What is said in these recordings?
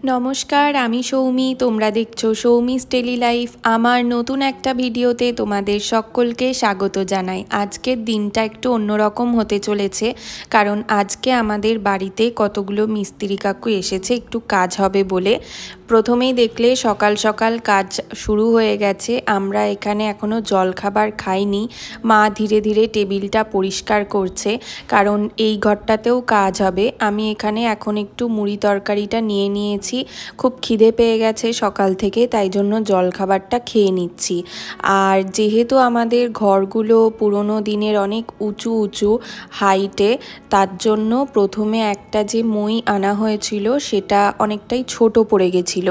নমস্কার, আমি সৌমি। তোমরা দেখছো সৌমিস ডেলি লাইফ। আমার নতুন একটা ভিডিওতে তোমাদের সকলকে স্বাগত জানাই। আজকের দিনটা একটু অন্যরকম হতে চলেছে, কারণ আজকে আমাদের বাড়িতে কতগুলো মিস্ত্রি কাকু এসেছে একটু কাজ হবে বলে। প্রথমেই দেখলে সকাল সকাল কাজ শুরু হয়ে গেছে। আমরা এখানে এখনও জলখাবার খাইনি। মা ধীরে ধীরে টেবিলটা পরিষ্কার করছে, কারণ এই ঘরটাতেও কাজ হবে। আমি এখানে এখন একটু মুড়ি তরকারিটা নিয়ে নিয়েছি। খুব খিদে পেয়ে গেছে সকাল থেকে, তাই জন্য জলখাবারটা খেয়ে নিচ্ছি। আর যেহেতু আমাদের ঘরগুলো পুরনো দিনের অনেক উঁচু উঁচু হাইটে, তার জন্য প্রথমে একটা যে মই আনা হয়েছিল সেটা অনেকটাই ছোট পড়ে গেছিল।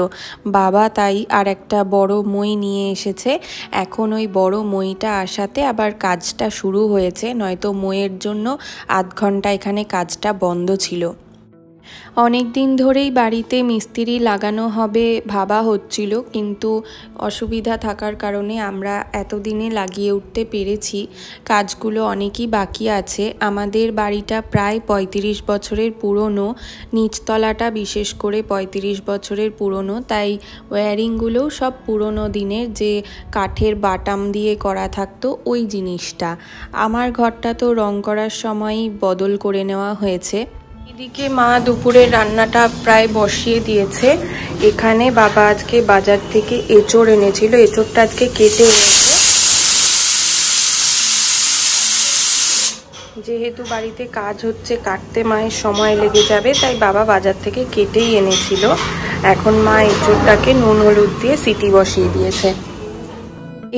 বাবা তাই আর একটা বড় মই নিয়ে এসেছে। এখন ওই বড় মইটা আসাতে আবার কাজটা শুরু হয়েছে, নয়তো মইয়ের জন্য আধ ঘন্টা এখানে কাজটা বন্ধ ছিল। অনেক দিন ধরেই বাড়িতে মিস্ত্রি লাগানো হবে ভাবা হচ্ছিল, কিন্তু অসুবিধা থাকার কারণে আমরা এতদিনে লাগিয়ে উঠতে পেরেছি। কাজগুলো অনেকই বাকি আছে। আমাদের বাড়িটা প্রায় ৩৫ বছরের পুরনো, নিচতলাটা বিশেষ করে ৩৫ বছরের পুরনো, তাই ওয়্যারিংগুলোও সব পুরনো দিনের, যে কাঠের বাটাম দিয়ে করা থাকতো ওই জিনিসটা। আমার ঘরটা তো রং করার সময়ই বদল করে নেওয়া হয়েছে। এদিকে মা দুপুরের রান্নাটা প্রায় বসিয়ে দিয়েছে। এখানে বাবা আজকে বাজার থেকে এঁচড় এনেছিল, এঁচড়টা আজকে কেটে এনেছে। যেহেতু বাড়িতে কাজ হচ্ছে, কাটতে মায়ের সময় লেগে যাবে, তাই বাবা বাজার থেকে কেটেই এনেছিল। এখন মা এঁচড়টাকে নুন হলুদ দিয়ে সিটি বসিয়ে দিয়েছে।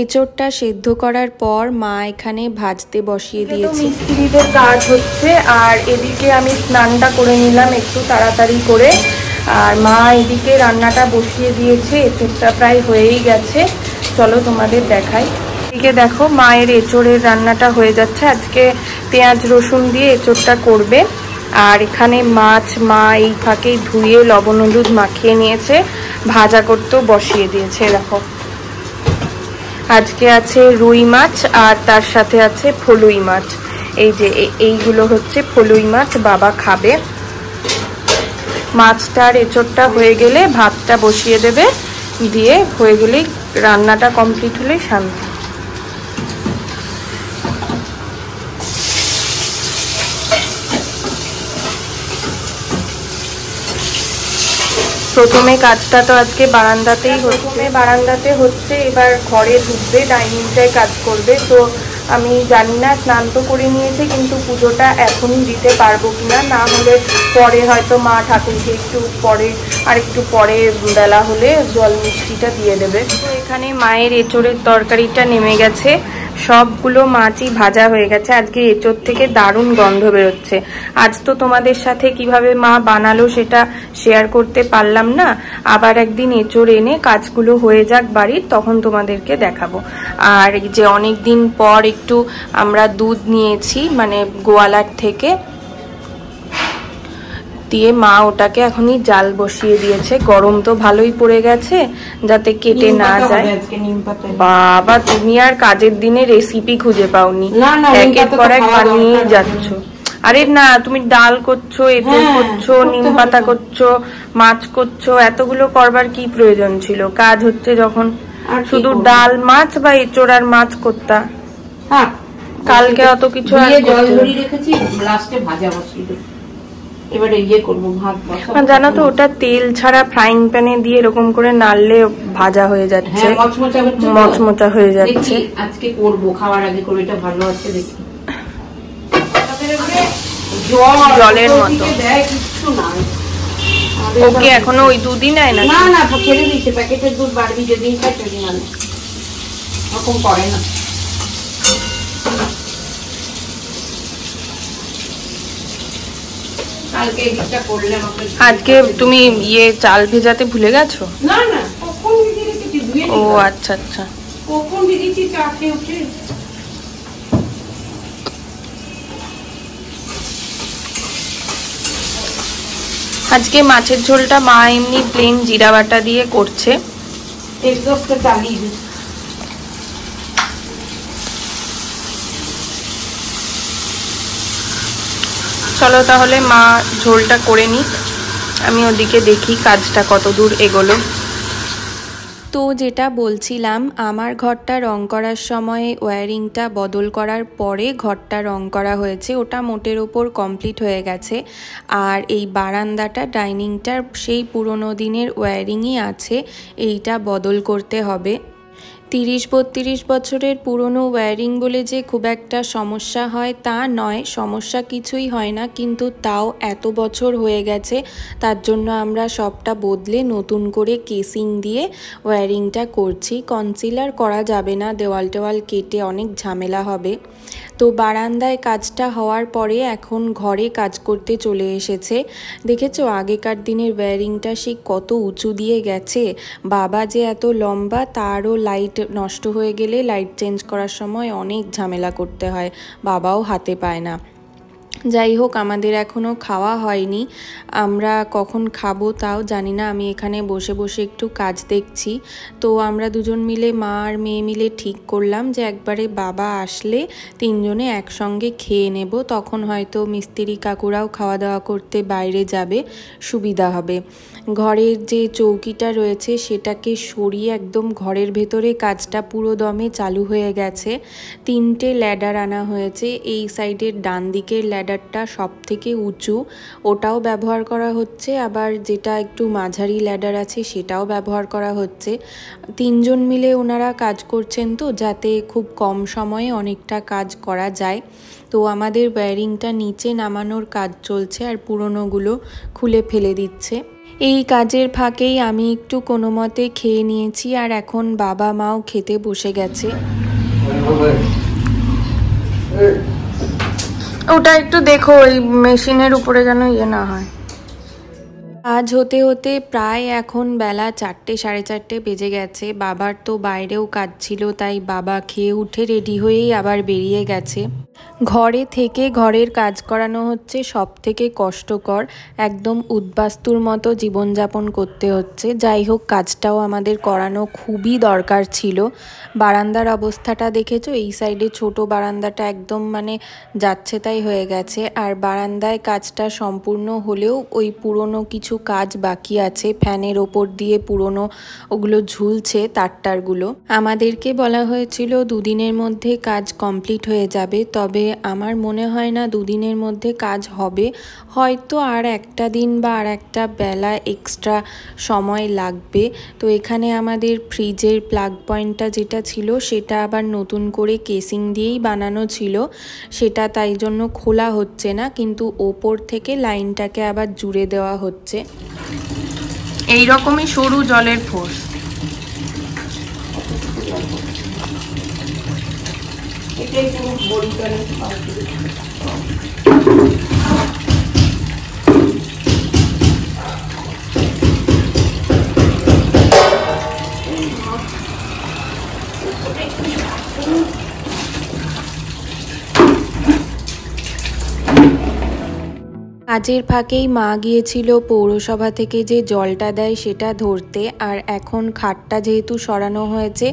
এঁচড়টা সেদ্ধ করার পর মা এখানে ভাজতে বসিয়ে দিয়েছে। মিস্ত্রিদের কাজ হচ্ছে, আর এদিকে আমি স্নানটা করে নিলাম একটু তাড়াতাড়ি করে। আর মা এদিকে রান্নাটা বসিয়ে দিয়েছে। এঁচড়টা প্রায় হয়েই গেছে, চলো তোমাদের দেখাই। এদিকে দেখো মায়ের এঁচড়ের রান্নাটা হয়ে যাচ্ছে। আজকে পেঁয়াজ রসুন দিয়ে এঁচড়টা করবে। আর এখানে মাছ মা এই ফাঁকে ধুয়ে লবণ হলুদ মাখিয়ে নিয়েছে, ভাজা করতেও বসিয়ে দিয়েছে। দেখো আজকে আছে রুই মাছ, আর তার সাথে আছে ফলুই মাছ। এই যে এইগুলো হচ্ছে ফলুই মাছ, বাবা খাবে। মাছটার এঁচড়টা হয়ে গেলে ভাতটা বসিয়ে দেবে, দিয়ে হয়ে গেলেই রান্নাটা কমপ্লিট হলেই শান্তি। প্রথমে কাজটা তো আজকে বারান্দাতেই হচ্ছে, বারান্দাতে হচ্ছে। এবার ঘরে ঢুকবে, ডাইনিংটায় কাজ করবে। তো আমি জানি না, স্নান তো করে নিয়েছে, কিন্তু পুজোটা এখনই দিতে পারবো কিনা, না হলে পরে হয়তো মা ঠাকুরকে একটু পরে, আর একটু পরে বেলা হলে জল মিষ্টিটা দিয়ে দেবে। তো এখানে মায়ের এঁচড়ের তরকারিটা নেমে গেছে, সবগুলো মাছই ভাজা হয়ে গেছে। আজকে এঁচড় থেকে দারুণ গন্ধ বেরোচ্ছে। আজ তো তোমাদের সাথে কিভাবে মা বানালো সেটা শেয়ার করতে পারলাম না। আবার একদিন এঁচড় এনে কাজগুলো হয়ে যাক বাড়ির, তখন তোমাদেরকে দেখাবো। আর যে অনেক দিন পর একটু আমরা দুধ নিয়েছি, মানে গোয়ালার থেকে, দিয়ে মা ওটাকে এখনই জাল বসিয়ে দিয়েছে। গরম তো ভালোই পড়ে গেছে, যাতে কেটে না যায়। বাবা, তুমি আর কাজের দিনে রেসিপি খুঁজে পাওনি, একের পর এক বানিয়ে যাচ্ছ। আরে না, তুমি ডাল করছো, এঁচড় করছো, নিম পাতা করছো, মাছ করছো, এতগুলো করবার কি প্রয়োজন ছিল? কাজ হচ্ছে যখন শুধু ডাল মাছ বা এঁচড় আর মাছ করতা। কালকে অত কিছু জানো তো, ওটা তেল ছাড়া ফ্রাইং প্যানে দিয়ে এরকম করে নাড়লে ভাজা হয়ে যাচ্ছে, মচমচা হয়ে যাচ্ছে। আজকে করবো, খাওয়ার আগে করবো, এটা ভালো আছে দেখি। জলের মতো ওকে এখনো ওই দুদিন আয় না, না না ছেড়ে দিয়েছে। প্যাকেটের দুধ বাড়বি যেদিন খাই সেদিন আনে, এরকম করে না। আজকে তুমি চাল ভেজাতে ভুলে গেছো? না না, কখন ভিজিয়ে রেখেছি, ধুয়ে। ও আচ্ছা আচ্ছা, কখন ভিজিয়েছি চা খেয়ে উঠে। আজকে মাছের ঝোলটা মা এমনি প্লেন জিরা বাটা দিয়ে করছে। চলো তাহলে মা ঝোলটা করে নিক। আমি ওদিকে দেখি কাজটা কত দূর এগোলো। তো যেটা বলছিলাম, আমার ঘরটা রং করার সময় ওয়্যারিংটা বদল করার পরে ঘরটা রং করা হয়েছে, ওটা মোটের ওপর কমপ্লিট হয়ে গেছে। আর এই বারান্দাটা, ডাইনিংটার সেই পুরনো দিনের ওয়্যারিংই আছে, এইটা বদল করতে হবে। 30-32 বছরের পুরনো ওয়্যারিং বলে যে খুব একটা সমস্যা হয় তা নয়, সমস্যা কিছুই হয় না, কিন্তু তাও এত বছর হয়ে গেছে, তার জন্য আমরা সবটা বদলে নতুন করে কেসিং দিয়ে ওয়্যারিংটা করছি। কনসিলার করা যাবে না, দেওয়াল টেওয়াল কেটে অনেক ঝামেলা হবে। তো বারান্দায় কাজটা হওয়ার পরে এখন ঘরে কাজ করতে চলে এসেছে। দেখেছো আগেকার দিনের ওয়্যারিংটা সে কত উঁচু দিয়ে গেছে, বাবা যে এত লম্বা, তারও লাইট নষ্ট হয়ে গেলে লাইট চেঞ্জ করার সময় অনেক ঝামেলা করতে হয়, বাবাও হাতে পায় না। যাই হোক, আমাদের এখনও খাওয়া হয়নি, আমরা কখন খাবো তাও জানি না। আমি এখানে বসে বসে একটু কাজ দেখছি। তো আমরা দুজন মিলে, মা আর মেয়ে মিলে ঠিক করলাম যে একবারে বাবা আসলে তিনজনে একসঙ্গে খেয়ে নেব, তখন হয়তো মিস্ত্রি কাকুরাও খাওয়া দাওয়া করতে বাইরে যাবে, সুবিধা হবে। ঘরের যে চৌকিটা রয়েছে সেটাকে সরিয়ে একদম ঘরের ভেতরে কাজটা পুরো দমে চালু হয়ে গেছে। 3টে ল্যাডার আনা হয়েছে, এই সাইডের ডান দিকের ল্যাডারটা সব থেকে উঁচু, ওটাও ব্যবহার করা হচ্ছে, আবার যেটা একটু মাঝারি ল্যাডার আছে সেটাও ব্যবহার করা হচ্ছে। 3জন মিলে ওনারা কাজ করছেন, তো যাতে খুব কম সময়ে অনেকটা কাজ করা যায়। তো আমাদের ওয়্যারিংটা নিচে নামানোর কাজ চলছে আর পুরনোগুলো খুলে ফেলে দিচ্ছে। এই কাজের ফাঁকেই আমি একটু কোনো মতে খেয়ে নিয়েছি, আর এখন বাবা মাও খেতে বসে গেছে। ওটা একটু দেখো ওই মেশিনের উপরে যেন ইয়ে না হয়। আজ হতে হতে প্রায় এখন বেলা 4টে 4:30 বেজে গেছে। বাবার তো বাইরেও কাজ ছিল, তাই বাবা খেয়ে উঠে রেডি হয়েই আবার বেরিয়ে গেছে। ঘরে থেকে ঘরের কাজ করানো হচ্ছে সব থেকে কষ্টকর, একদম উদ্বাস্তুর মতো জীবনযাপন করতে হচ্ছে। যাই হোক, কাজটাও আমাদের করানো খুবই দরকার ছিল। বারান্দার অবস্থাটা দেখেছো, এই সাইডে ছোট বারান্দাটা একদম মানে যাচ্ছে তাই হয়ে গেছে। আর বারান্দায় কাজটা সম্পূর্ণ হলেও ওই পুরনো কিছু কাজ বাকি আছে, ফ্যানের ওপর দিয়ে পুরনো ওগুলো ঝুলছে তারটারগুলো। আমাদেরকে বলা হয়েছিল 2 দিনের মধ্যে কাজ কমপ্লিট হয়ে যাবে, তবে আমার মনে হয় না 2 দিনের মধ্যে কাজ হবে, হয়তো আর একটা দিন বা আর একটা বেলা এক্সট্রা সময় লাগবে। তো এখানে আমাদের ফ্রিজের প্লাগ পয়েন্টটা যেটা ছিল সেটা আবার নতুন করে কেসিং দিয়েই বানানো ছিল, সেটা তাই জন্য খোলা হচ্ছে না, কিন্তু ওপর থেকে লাইনটাকে আবার জুড়ে দেওয়া হচ্ছে। এই রকমই সরু জলের ফোর্স। এটাই পুরো বড়ি করে কাজের ফাঁকেই মা গিয়েছিল পৌরসভা থেকে যে জলটা দেয় সেটা ধরতে, আর এখন খাটটা যেহেতু সরানো হয়েছে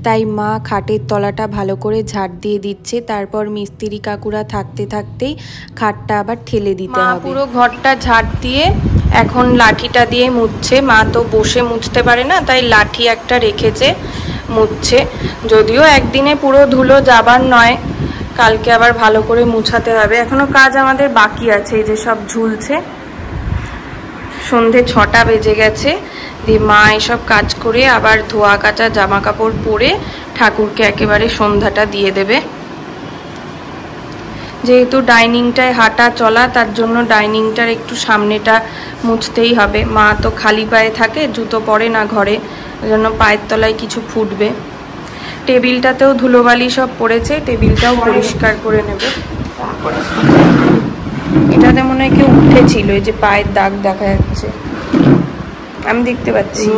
তাই মা খাটের তলাটা ভালো করে ঝাড় দিয়ে দিচ্ছে, তারপর মিস্ত্রি কাকুরা থাকতে থাকতেই খাটটা আবার ঠেলে দিতে হবে। মা পুরো ঘরটা ঝাড় দিয়ে এখন লাঠিটা দিয়ে মুছছে। মা তো বসে মুছতে পারে না, তাই লাঠি একটা রেখেছে, মুছছে। যদিও একদিনে পুরো ধুলো যাবার নয়, কালকে আবার ভালো করে মুছাতে হবে। এখনো কাজ আমাদের বাকি আছে, এই যে সব ঝুলছে। সন্ধে 6টা বেজে গেছে, দিয়ে মা এসব কাজ করে আবার ধোয়া কাচা জামা কাপড় পরে ঠাকুরকে একেবারে সন্ধ্যাটা দিয়ে দেবে। যেহেতু ডাইনিংটায় হাঁটা চলা, তার জন্য ডাইনিংটার একটু সামনেটা মুছতেই হবে। মা তো খালি পায়ে থাকে, জুতো পরে না ঘরে, ওই জন্য পায়ের তলায় কিছু ফুটবে। টেবিলটাতেও ধুলোবালি সব পড়েছে, টেবিলটাও পরিষ্কার করে নেবে। এটাতে মনে হয় কেউ উঠেছিল, এই যে পায়ের দাগ দেখা যাচ্ছে, আমি দেখতে পাচ্ছি।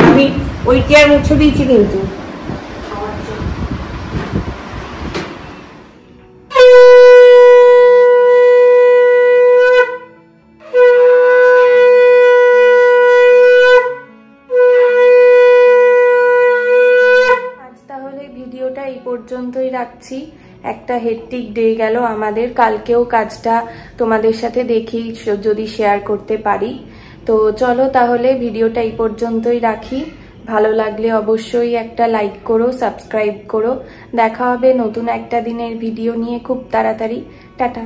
আমি ওই চেয়ার মুছে দিয়েছি কিন্তু। ভিডিওটা এই পর্যন্তই রাখছি। একটা হেক্টিক ডে গেল আমাদের। কালকেও কাজটা তোমাদের সাথে দেখি যদি শেয়ার করতে পারি। তো চলো তাহলে ভিডিওটা এই পর্যন্তই রাখি। ভালো লাগলে অবশ্যই একটা লাইক করো, সাবস্ক্রাইব করো। দেখা হবে নতুন একটা দিনের ভিডিও নিয়ে খুব তাড়াতাড়ি। টাটা।